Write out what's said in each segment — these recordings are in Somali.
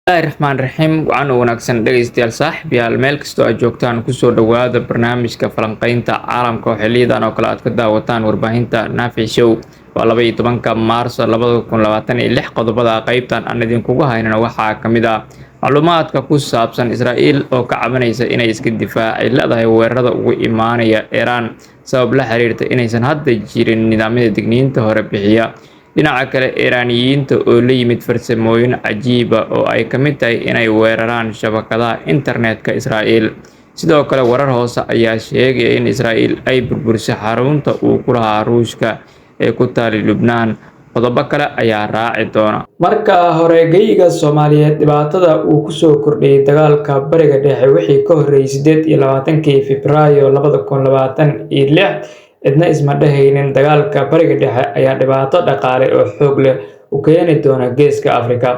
Bismillahirrahmanirrahiim. Waxaan u wanaagsan dhegeystayaal saaxiibayaal meel kastoo aad joogtaan kusoo dhawaada barnaamijka falanqaynta caalamka oo xiliyadan oo kale aad ka daawataan warbaahinta Naafi Show. Waa 12 Maarso 2026 qodobada qaybtan aan idinkugu haynana waxaa ka mid ah macluumaadka ku saabsan Israa'iil oo ka cabanaysa inay iska difaacay leedahay weerarada ugu imaanaya Iran sabab la xiriirta inaysan hadda jirin nidaamyada digniinta hore bixiya. Dhinaca kale Iiraaniyiinta oo la yimid farsamooyin cajiib ah oo ay ka mid tahay inay weeraraan shabakadaha internetka Israa'iil. Sidoo kale warar hoose ayaa sheegaya in Israa'iil ay burburisay xarunta uu ku lahaa Ruushka ee ku taal Lubnaan. Qodobo kale ayaa raaci doona. Marka hore geyga Soomaaliyeed dhibaatada uu ku soo kordhiyay dagaalka Bariga Dhexe wixii ka horreeyay 28 Febraayo 2026 cidna isma dhahaynin dagaalka Bariga Dhexe ayaa dhibaato dhaqaale oo xoog leh u keeni doona Geeska Afrika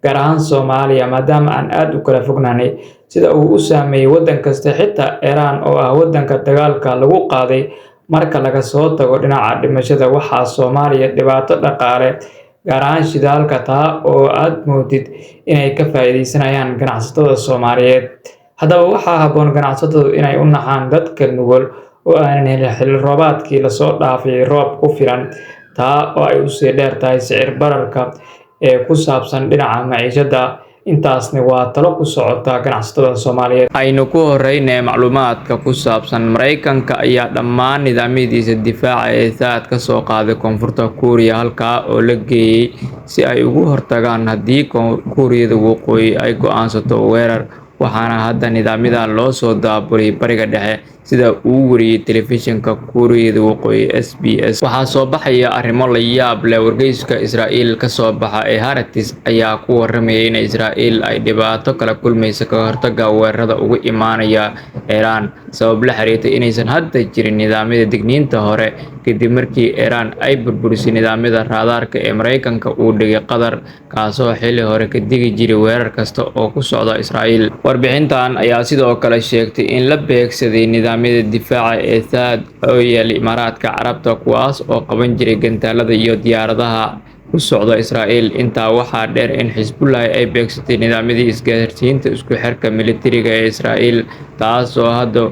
gaar ahaan Soomaaliya maadaama aan aad u kala fognaanay sida uu u saameeyay waddan kasta xitaa Iran oo ah waddanka dagaalka lagu qaaday. Marka laga soo tago dhinaca dhimashada waxaa Soomaaliya dhibaato dhaqaale gaar ahaan shidaalka taa oo aad moodid inay ka faa'iideysanayaan ganacsatada Soomaaliyeed. Haddaba waxaa habboon ganacsatadu inay u naxaan dadka nugul oo aanan helin xilli roobaadkii la soo dhaafay roob ku filan taa oo ay u sii dheer tahay sicir bararka ee ku saabsan dhinaca maciishada. Intaasna waa talo ku socota ganacsatada Soomaaliyeed. Aynu ku horeynay macluumaadka ku saabsan Mareykanka ayaa dhammaan nidaamyadiisa difaaca ee saad ka soo qaaday Koonfurta Kuuriya halkaa oo la geeyay si ay uga hortagaan haddii Kuuriyada Waqooyi ay go'aansato weerar. Waxaana hadda nidaamyadan loo soo daabulay Bariga Dhexe sida uu wariyay telefishinka Kuuriyada Waqooyi SBS. Waxaa soo baxaya arrimo la yaab leh. Wargeyska Israa'iil ka soo baxa ee Haaretz ayaa ku warramayay in Israa'iil ay dhibaato kala kulmayso ka hortagga weerarada uga imaanaya Iran sabab la xiriirta inaysan hadda jirin nidaamyada digniinta hore kadib markii Iran ay burburisay nidaamyada raadaarka ee Mareykanka uu dhigay Qatar kaasoo xilli hore ka digi jiray weerar kasta oo ku socda Israa'iil. Warbixintan ayaa sidoo kale sheegtay in la beegsaday nidaamyada difaaca ee saad oo yaal Imaaraadka Carabta kuwaas oo qaban jiray gantaalada iyo diyaaradaha ku socda Israa'iil. Intaa waxaa dheer in Xisbullah ay beegsatay nidaamyadii isgaarsiinta isku xirka militariga ee Israa'iil taasoo hadda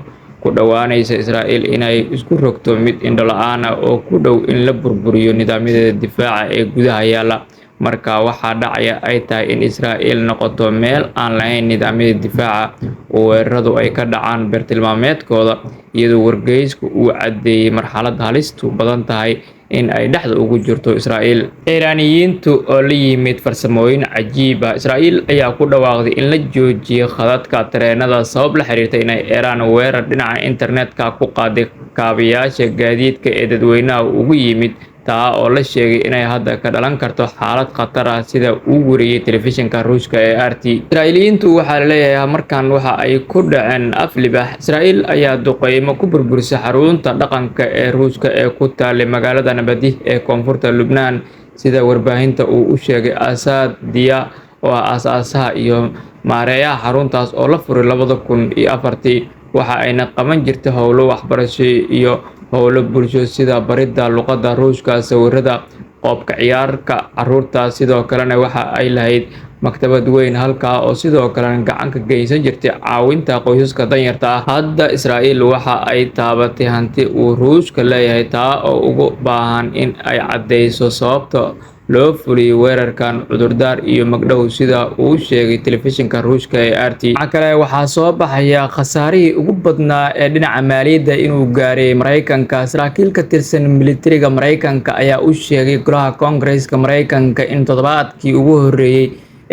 ku dhawaanaysa Israa'iil inay isku rogto mid indho la'aan ah oo ku dhow in la burburiyo nidaamyada difaaca ee gudaha yaala. Marka waxaa dhacaya ay tahay in Israa'iil noqoto meel aan lahayn nidaamyada difaaca oo weeraradu ay ka dhacaan bartilmaameedkooda iyadoo wargeysku uu cadeeyay marxalad halistu badan tahay in ay dhexda ugu jirto Israa'iil. Iiraaniyiintu oo la yimid farsamooyin cajiib ah. Israa'iil ayaa ku dhawaaqday in la joojiyo khadadka tareenada sabab la xiriirta inay Iran weerar dhinaca internetka ku qaaday kaabayaasha gaadiidka ee dadweynaha ugu yimid taa oo la sheegay inay hadda ka dhalan karto xaalad khatar ah sida uu wariyay telefishinka Ruushka ee RT. Israa'iiliyiintu waxaa la leeyahay markan waxa ay ku dhaceen aflibax. Israa'iil ayaa duqeymo ku burburisay xarunta dhaqanka ee Ruushka ee ku taal magaalada Nabadih ee Koonfurta Lubnaan sida warbaahinta uu u sheegay Asad Diya oo ah aasaasaha iyo maareeyaha xaruntaas oo la furay 2004. Waxa ayna qaban jirtay howlo waxbarasho iyo howlo bulsho sida baridda luqadda Ruushka, sawirada, qoobka ciyaarka carruurta. Sidoo kalena waxa ay lahayd maktabad weyn halkaa oo sidoo kale gacan ka geysan jirtay caawinta qoysaska danyarta ah. Hadda Israa'iil waxa ay taabatay hanti uu Ruushka leeyahay taa oo ugu baahan in ay cadeyso sababta loo fuliyay weerarkan cudurdaar iyo magdhow sida uu sheegay telefishinka Ruushka ee RT. Waxa kale waxaa soo baxaya khasaarihii ugu badnaa ee dhinaca maaliyadda inuu gaaray Mareykanka. Saraakiil ka tirsan militariga Mareykanka ayaa u sheegay golaha Koongareeska Mareykanka in toddobaadkii ugu horreeyay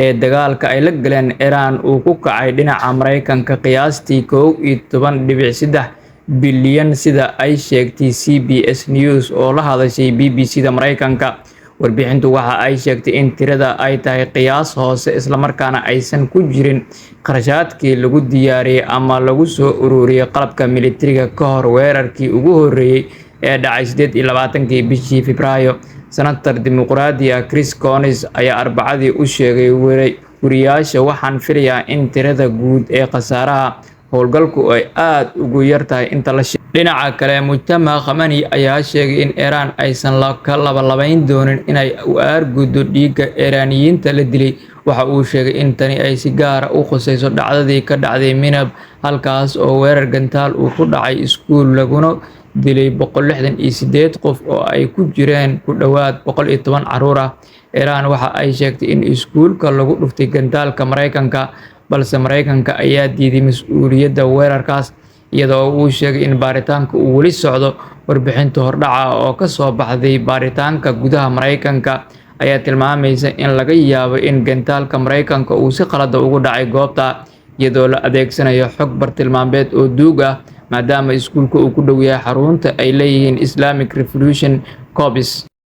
ee dagaalka ay la galeen Iran uu ku kacay dhinaca Mareykanka qiyaastii 11.3 bilyan sida ay sheegtay CBS News oo la hadashay BBC-da Mareykanka. Warbixintu waxa ay sheegtay in tirada ay tahay qiyaas hoose isla markaana aysan ku jirin qarashaadkii lagu diyaariyay ama lagu soo ururiyay qalabka militariga ka hor weerarkii ugu horreeyay ee dhacay 28 bishii Febraayo. Senator Dimuqraadiga Chris Coons ayaa Arbacadii u sheegay wariyaasha waxaan filayaa in tirada guud ee khasaaraha howlgalku ay aad ugu yar tahay inta la sheegay. Dhinaca kale Mujtama Khamenei ayaa sheegay in Iran aysan ka labayn doonin inay u arguddo dhiigga Iiraaniyiinta la dilay waxa uu sheegay in tani ay si gaar ah u khusayso dhacdadii ka dhacday Minab, halkaas oo weerar gantaal uu ku dhacay iskuul laguna dilay 168 qof oo ay ku jireen ku dhawaad 110 carruur ah. Iran waxa ay sheegtay in iskuulka lagu dhuftay gantaalka Mareykanka, balse Mareykanka ayaa diiday mas'uuliyadda weerarkaas, iyadoo uu sheegay in baaritaanka uu weli socdo. Warbixinta hordhaca oo ka soo baxday baaritaanka gudaha Mareykanka ayaa tilmaamaysa in laga yaabo in gantaalka Mareykanka uu si qalad ah ugu dhacay goobta, iyadoo la adeegsanayo xog bartilmaameed oo duug ah, maadaama iskuulka uu ku dhow yahay xarunta ay leeyihiin Islamic Revolution Corps.